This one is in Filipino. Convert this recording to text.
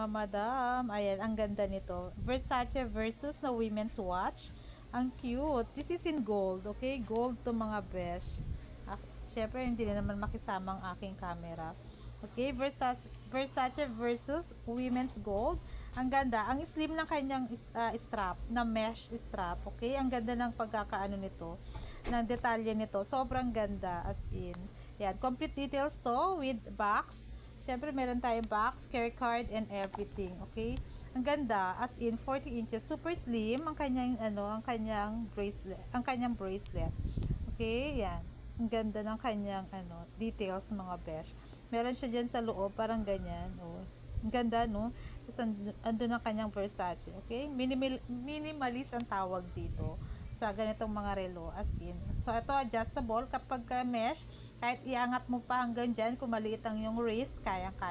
mga madam. Ayan, ang ganda nito. Versace versus na women's watch. Ang cute. This is in gold, okay? Gold to mga besh. Siyempre, hindi na naman makisama ang aking camera. Okay, Versace versus women's gold. Ang ganda. Ang slim ng kanyang strap, na mesh strap. Okay, ang ganda ng pagkakaano nito, ng detalye nito. Sobrang ganda, as in. Yan, complete details to with box. Siyempre, meron tayong box, carry card, and everything. Okay? Ang ganda, as in 40 inches. Super slim ang kanyang bracelet. Okay? Yan. Ang ganda ng kanyang details, mga besh. Meron siya diyan sa loob, parang ganyan. Oh. Ang ganda, no? Tapos andun ang kanyang Versace. Okay? Minimalist ang tawag dito sa ganitong mga relo, as in. So, ito adjustable kapag mesh, kahit iangat mo pa hanggang dyan, kung maliit ang yung wrist, kaya